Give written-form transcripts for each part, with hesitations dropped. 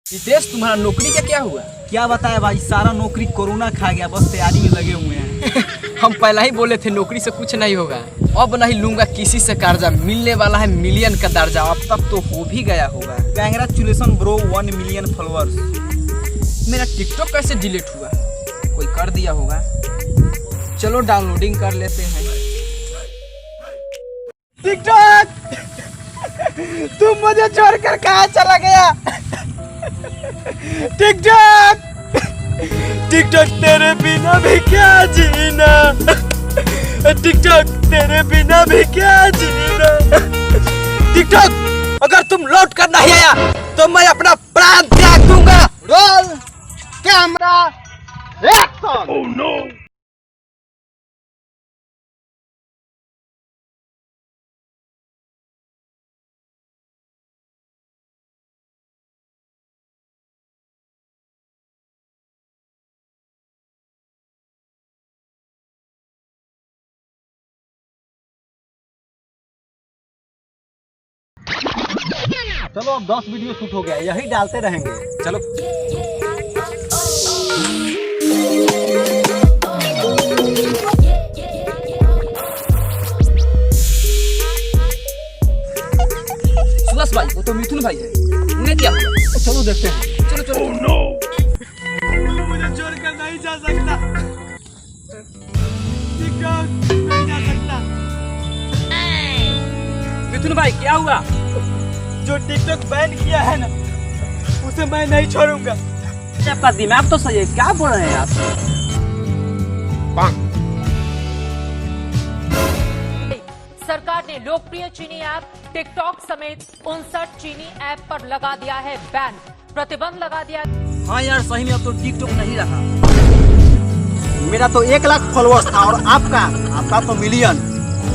नितेश, तुम्हारा नौकरी का क्या हुआ? क्या बताया भाई, सारा नौकरी कोरोना खा गया, बस तैयारी में लगे हुए हैं। हम पहले ही बोले थे नौकरी से कुछ नहीं होगा। अब नहीं लूंगा किसी से कर्जा, मिलने वाला है मिलियन का दर्जा। अब तक तो हो भी गया होगा। Congratulation bro, 1 million followers. मेरा टिकटॉक कैसे डिलीट हुआ? कोई कर दिया होगा। चलो डाउनलोडिंग कर लेते हैं। टिकटॉक तुम मुझे छोड़कर कहाँ चला गया? टिकटॉक टिकटॉक तेरे बिना भी क्या जीना, टिकटॉक तेरे बिना भी क्या जीना। टिकटॉक अगर तुम लौट कर नहीं आया तो मैं अपना प्राण त्याग दूंगा। Roll camera action. Oh no. चलो अब 10 वीडियो शूट हो गया, यही डालते रहेंगे। चलो सुभाष भाई, वो तो मिथुन भाई है, उन्हें क्या हुआ? चलो देखते हैं। चलो चलो। Oh, no. मुझे छोड़कर नहीं जा सकता, नहीं जा सकता। मिथुन भाई क्या हुआ? जो टिकटॉक बैन किया है ना, उसे मैं नहीं छोड़ूंगा। आपका दिमाग तो सही है, क्या बोल रहे हैं आप? सरकार ने लोकप्रिय चीनी ऐप टिकटॉक समेत 59 चीनी ऐप पर लगा दिया है बैन, प्रतिबंध लगा दिया। हाँ यार, सही में अब तो टिकटॉक नहीं रहा। मेरा तो 1 लाख फॉलोअर्स था और आपका तो मिलियन।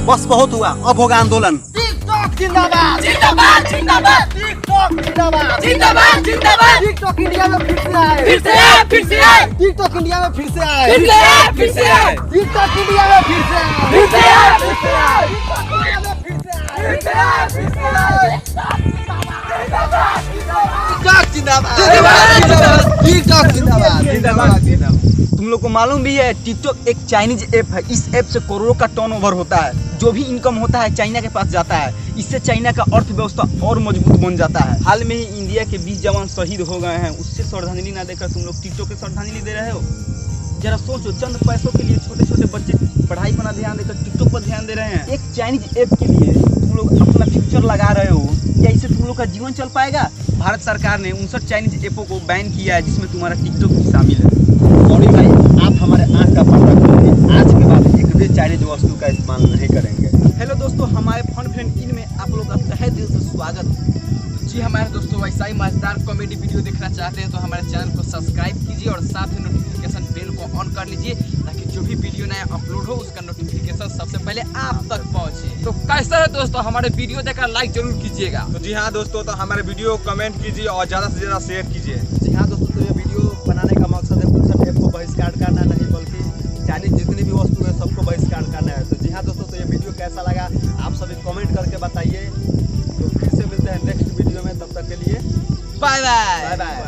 बस बहुत हुआ, अब होगा आंदोलन। टिकटॉक जिंदाबाद जिंदाबाद जिंदाबाद, टिकटॉक जिंदाबाद जिंदाबाद जिंदाबाद। टिकटॉक इंडिया में फिर से आए, फिर से आए, फिर से आए। टिकटॉक इंडिया में फिर से आए, फिर से आए, फिर से आए। टिकटॉक इंडिया में फिर से आए, फिर से आए, फिर से आए। टिकटॉक इंडिया में फिर से आए, फिर से आए, फिर से आए। टिकटॉक जिंदाबाद जिंदाबाद, टिकटॉक जिंदाबाद जिंदाबाद जिंदाबाद। तुम लोग को मालूम भी है, टिकटॉक एक चाइनीज ऐप है। इस ऐप से करोड़ों का टर्नओवर होता है। जो भी इनकम होता है चाइना के पास जाता है। इससे चाइना का अर्थव्यवस्था और मजबूत बन जाता है। हाल में ही इंडिया के 20 जवान शहीद हो गए हैं। उससे श्रद्धांजलि ना देकर तुम लोग टिकटॉक के श्रद्धांजलि दे रहे हो। जरा सोचो, चंद पैसों के लिए छोटे छोटे बच्चे पढ़ाई पर ना ध्यान देकर टिकटॉक पर ध्यान दे रहे हैं। एक चाइनीज ऐप के लिए तुम लोग अपना फ्यूचर लगा रहे हो। क्या इससे तुम लोग का जीवन चल पाएगा? भारत सरकार ने 59 चाइनीज ऐपों को बैन किया है, जिसमें तुम्हारा टिकटॉक भी शामिल है। सॉरी भाई, आप हमारे आँख का पर्दा खोलिए। आज के बाद एक भी चाइनीज वस्तु का इस्तेमाल नहीं करेंगे। हेलो दोस्तों, हमारे फन फ्रेंड इन में आप लोग का तहे दिल से स्वागत। जी हमारे दोस्तों, वैसा ही मजेदार कॉमेडी वीडियो देखना चाहते हैं तो हमारे चैनल को सब्सक्राइब कीजिए और साथ ही नोटिफिकेशन बेल को ऑन कर लीजिए, ताकि जो भी वीडियो नया अपलोड हो उसका नोटिफिकेशन सबसे पहले आप तक पहुंचे। तो कैसा है दोस्तों, हमारे वीडियो देखकर लाइक जरूर कीजिएगा। तो जी हाँ दोस्तों, तो हमारे वीडियो को कमेंट कीजिए और ज़्यादा से ज़्यादा शेयर कीजिए। जी हाँ दोस्तों, तो ये वीडियो बनाने का मकसद है 59 ऐप को बहिष्कार करना नहीं, बल्कि चाइनीज जितनी भी वस्तु है सबको बहिष्कार करना है। तो जी हाँ दोस्तों, तो ये वीडियो कैसा लगा आप सभी कमेंट करके बताइए। तो फिर से मिलते हैं नेक्स्ट वीडियो में, तब तक के लिए बाय बाय। Bye bye.